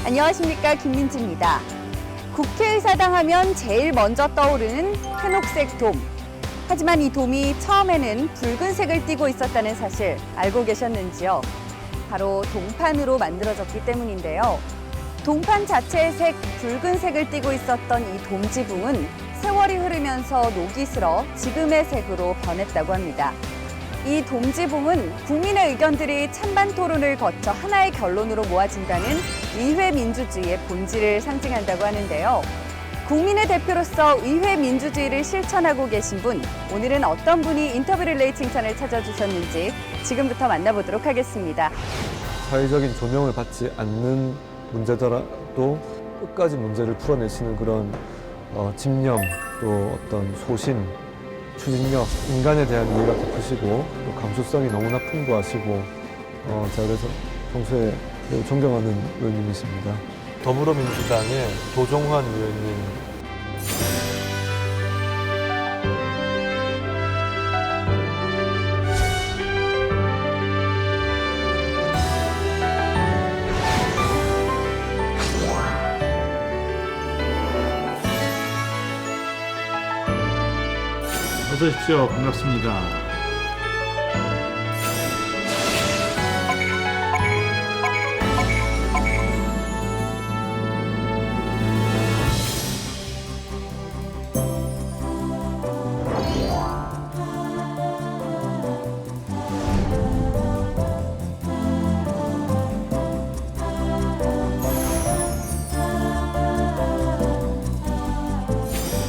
안녕하십니까, 김민지입니다. 국회의사당 하면 제일 먼저 떠오르는 회녹색 돔. 하지만 이 돔이 처음에는 붉은색을 띠고 있었다는 사실 알고 계셨는지요? 바로 동판으로 만들어졌기 때문인데요. 동판 자체의 색 붉은색을 띠고 있었던 이 돔 지붕은 세월이 흐르면서 녹이 슬어 지금의 색으로 변했다고 합니다. 이 돔 지붕은 국민의 의견들이 찬반 토론을 거쳐 하나의 결론으로 모아진다는 의회 민주주의의 본질을 상징한다고 하는데요. 국민의 대표로서 의회 민주주의를 실천하고 계신 분, 오늘은 어떤 분이 인터뷰 릴레이 칭찬을 찾아주셨는지 지금부터 만나보도록 하겠습니다. 사회적인 조명을 받지 않는 문제더라도 끝까지 문제를 풀어내시는 그런 집념, 또 어떤 소신, 추진력, 인간에 대한 이해가 깊으시고 또 감수성이 너무나 풍부하시고 제가 그래서 평소에 매우 존경하는 의원님이십니다. 더불어민주당의 조종환 의원님. 어서 오십시오. 반갑습니다.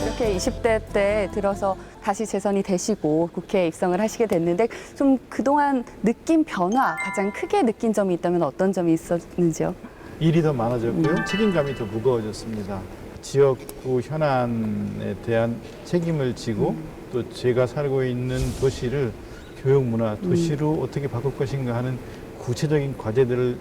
이렇게 20대 때 들어서 다시 재선이 되시고 국회에 입성을 하시게 됐는데 좀 그동안 느낀 변화, 가장 크게 느낀 점이 있다면 어떤 점이 있었는지요? 일이 더 많아졌고요. 책임감이 더 무거워졌습니다. 지역구 현안에 대한 책임을 지고 또 제가 살고 있는 도시를 교육 문화 도시로 어떻게 바꿀 것인가 하는 구체적인 과제들을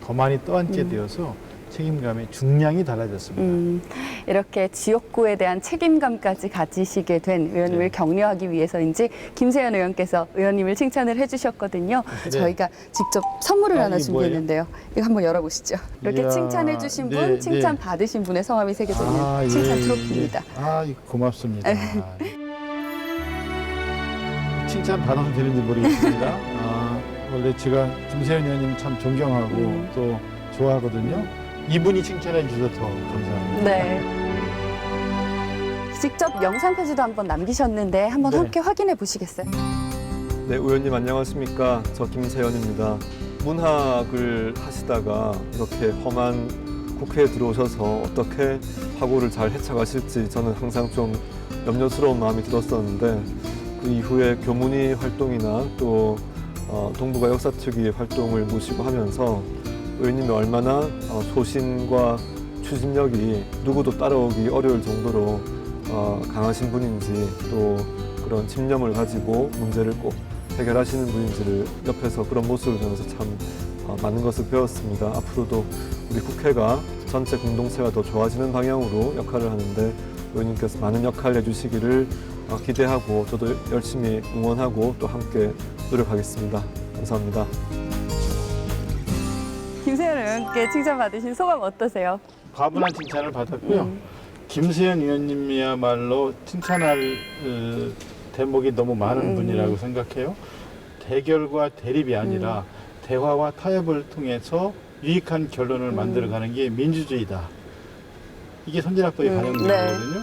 더 많이 떠안게 되어서 책임감의 중량이 달라졌습니다. 이렇게 지역구에 대한 책임감까지 가지시게 된 의원님을 네. 격려하기 위해서인지 김세현 의원께서 의원님을 칭찬을 해주셨거든요. 네. 저희가 직접 선물을 하나 이게 뭐예요? 준비했는데요. 이거 한번 열어보시죠. 이렇게 이야, 칭찬해 주신 분, 네, 칭찬 네. 받으신 분의 성함이 새겨져 있는 칭찬 트로피입니다. 고맙습니다. 칭찬 받아도 되는지 모르겠습니다. 원래 제가 김세현 의원님 참 존경하고 또 좋아하거든요. 이분이 칭찬해 주셔서 더 감사합니다. 네. 직접 영상 편지도 한번 남기셨는데 한번 네. 함께 확인해 보시겠어요? 네, 의원님 안녕하십니까? 저 김세현입니다. 문학을 하시다가 이렇게 험한 국회에 들어오셔서 어떻게 화고를 잘 헤쳐가실지 저는 항상 좀 염려스러운 마음이 들었었는데 그 이후에 교문위 활동이나 또 동북아 역사특위 활동을 모시고 하면서 의원님이 얼마나 소신과 추진력이 누구도 따라오기 어려울 정도로 강하신 분인지 또 그런 집념을 가지고 문제를 꼭 해결하시는 분인지를 옆에서 그런 모습을 보면서 참 많은 것을 배웠습니다. 앞으로도 우리 국회가 전체 공동체가 더 좋아지는 방향으로 역할을 하는데 의원님께서 많은 역할 해주시기를 기대하고 저도 열심히 응원하고 또 함께 노력하겠습니다. 감사합니다. 김세현 의원께 칭찬받으신 소감 어떠세요? 과분한 칭찬을 받았고요. 김세현 의원님이야말로 칭찬할 대목이 너무 많은 분이라고 생각해요. 대결과 대립이 아니라 대화와 타협을 통해서 유익한 결론을 만들어가는 게 민주주의다. 이게 선진화법에 반영된 거거든요.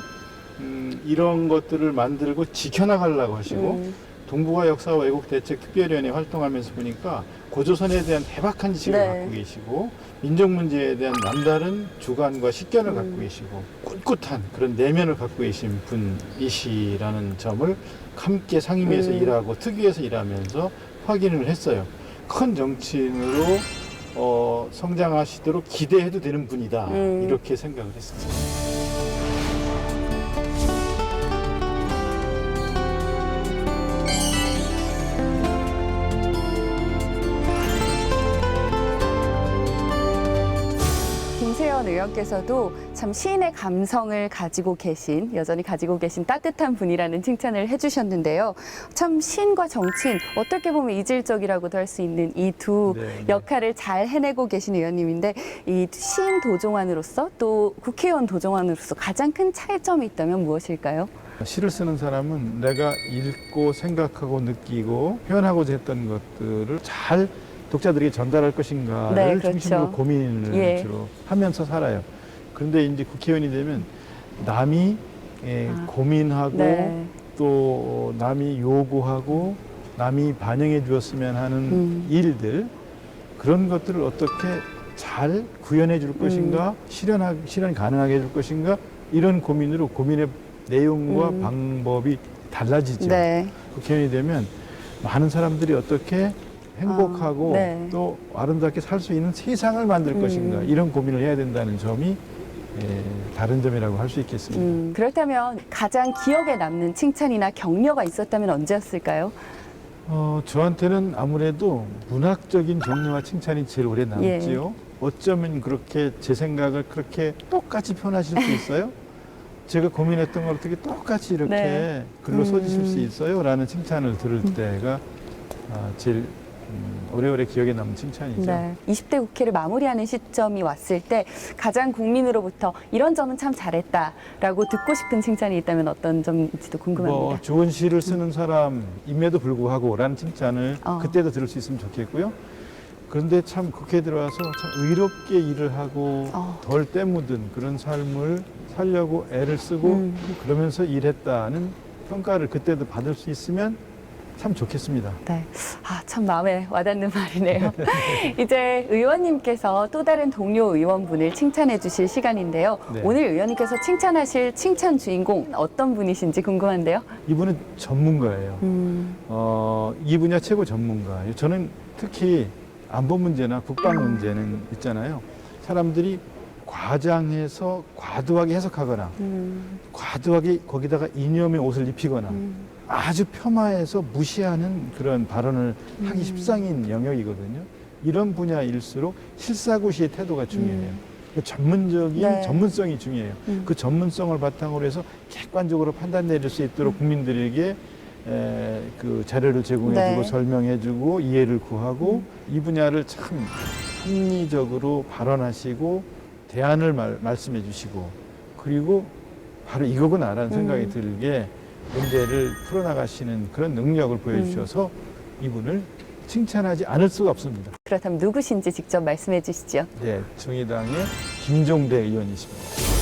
이런 것들을 만들고 지켜나가려고 하시고 동북아 역사 왜곡 대책 특별위원회 활동하면서 보니까 고조선에 대한 대박한 지식을 네. 갖고 계시고 민족 문제에 대한 남다른 주관과 식견을 갖고 계시고 꿋꿋한 그런 내면을 갖고 계신 분이시라는 점을 함께 상임위에서 일하고 특위에서 일하면서 확인을 했어요. 큰 정치인으로 성장하시도록 기대해도 되는 분이다. 이렇게 생각을 했습니다. 김세현 국회의원 의원께서도 참 시인의 감성을 여전히 가지고 계신 따뜻한 분이라는 칭찬을 해주셨는데요. 참 시인과 정치인, 어떻게 보면 이질적이라고도 할 수 있는 이 두 네. 역할을 잘 해내고 계신 의원님인데, 이 시인 도종환으로서 또 국회의원 도종환으로서 가장 큰 차이점이 있다면 무엇일까요? 시를 쓰는 사람은 내가 읽고 생각하고 느끼고 표현하고자 했던 것들을 잘 독자들에게 전달할 것인가를 네, 그렇죠. 중심으로 고민을 예. 주로 하면서 살아요. 그런데 이제 국회의원이 되면 남이 고민하고 네. 또 남이 요구하고 남이 반영해 주었으면 하는 일들, 그런 것들을 어떻게 잘 구현해 줄 것인가, 실현 가능하게 해줄 것인가, 이런 고민으로 고민의 내용과 방법이 달라지죠. 네. 국회의원이 되면 많은 사람들이 어떻게 행복하고 네. 또 아름답게 살 수 있는 세상을 만들 것인가, 이런 고민을 해야 된다는 점이 다른 점이라고 할 수 있겠습니다. 그렇다면 가장 기억에 남는 칭찬이나 격려가 있었다면 언제였을까요? 저한테는 아무래도 문학적인 격려와 칭찬이 제일 오래 남지요. 어쩌면 그렇게 제 생각을 그렇게 똑같이 표현하실 수 있어요? 제가 고민했던 걸 어떻게 똑같이 이렇게 네. 글로 써주실 수 있어요? 라는 칭찬을 들을 때가 제일 오래오래 기억에 남는 칭찬이죠. 네. 20대 국회를 마무리하는 시점이 왔을 때 가장 국민으로부터 이런 점은 참 잘했다라고 듣고 싶은 칭찬이 있다면 어떤 점인지도 궁금합니다. 좋은 시를 쓰는 사람임에도 불구하고 라는 칭찬을 그때도 들을 수 있으면 좋겠고요. 그런데 참 국회에 들어와서 참 의롭게 일을 하고 덜 때묻은 그런 삶을 살려고 애를 쓰고 그러면서 일했다는 평가를 그때도 받을 수 있으면 참 좋겠습니다. 네. 참 마음에 와닿는 말이네요. 이제 의원님께서 또 다른 동료 의원분을 칭찬해 주실 시간인데요. 네. 오늘 의원님께서 칭찬하실 칭찬 주인공 어떤 분이신지 궁금한데요. 이분은 전문가예요. 이 분야 최고 전문가예요. 저는 특히 안보 문제나 국방 문제는 있잖아요. 사람들이 과장해서 과도하게 해석하거나 과도하게 거기다가 이념의 옷을 입히거나 아주 폄하해서 무시하는 그런 발언을 하기 십상인 영역이거든요. 이런 분야일수록 실사구시의 태도가 중요해요. 그 전문적인 네. 전문성이 중요해요. 그 전문성을 바탕으로 해서 객관적으로 판단 내릴 수 있도록 국민들에게 그 자료를 제공해주고 네. 설명해주고 이해를 구하고 이 분야를 참 합리적으로 발언하시고 대안을 말씀해 주시고 그리고 바로 이거구나라는 생각이 들게 문제를 풀어나가시는 그런 능력을 보여주셔서 이분을 칭찬하지 않을 수가 없습니다. 그렇다면 누구신지 직접 말씀해 주시죠. 네, 정의당의 김종대 의원이십니다.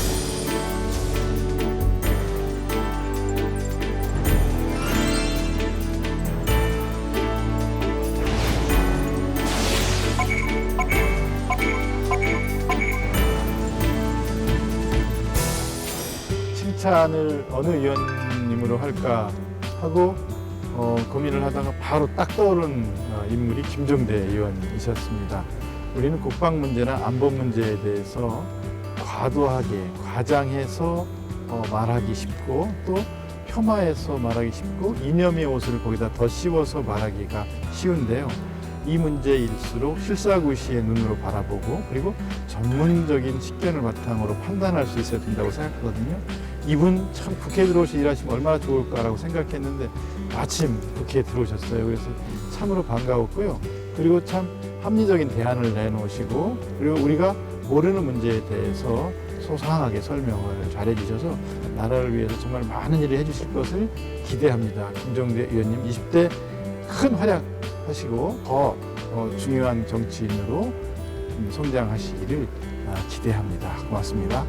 칭찬을 어느 의원님으로 할까 하고 고민을 하다가 바로 딱 떠오른 인물이 김종대 의원이셨습니다. 우리는 국방 문제나 안보 문제에 대해서 과도하게 과장해서 말하기 쉽고 또 폄하해서 말하기 쉽고 이념의 옷을 거기다 더 씌워서 말하기가 쉬운데요. 이 문제일수록 실사구시의 눈으로 바라보고 그리고 전문적인 식견을 바탕으로 판단할 수 있어야 된다고 생각하거든요. 이분 참 국회에 들어오시 일하시면 얼마나 좋을까라고 생각했는데 마침 국회에 들어오셨어요. 그래서 참으로 반가웠고요. 그리고 참 합리적인 대안을 내놓으시고 그리고 우리가 모르는 문제에 대해서 소상하게 설명을 잘해 주셔서 나라를 위해서 정말 많은 일을 해주실 것을 기대합니다. 김종대 의원님 20대 큰 활약하시고 더 중요한 정치인으로 성장하시기를 기대합니다. 고맙습니다.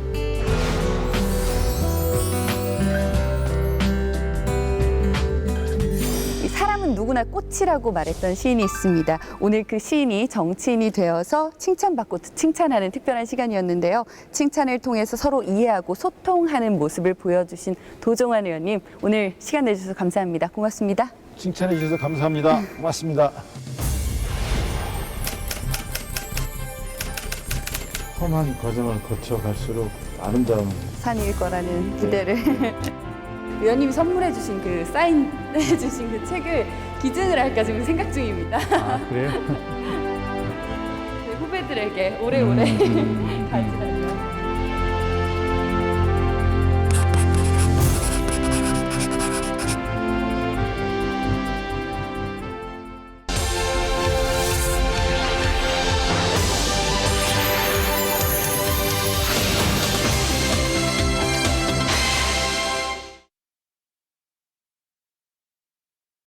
사람은 누구나 꽃이라고 말했던 시인이 있습니다. 오늘 그 시인이 정치인이 되어서 칭찬받고 칭찬하는 특별한 시간이었는데요. 칭찬을 통해서 서로 이해하고 소통하는 모습을 보여주신 도종환 의원님, 오늘 시간 내주셔서 감사합니다. 고맙습니다. 칭찬해 주셔서 감사합니다. 고맙습니다. 험한 과정을 거쳐갈수록 아름다운 산일 거라는 기대를. 의원님이 선물해 주신 그 사인해 주신 그 책을 기증을 할까 지금 생각 중입니다. 그래요? 후배들 후배들에게 오래오래 잘 지내세요.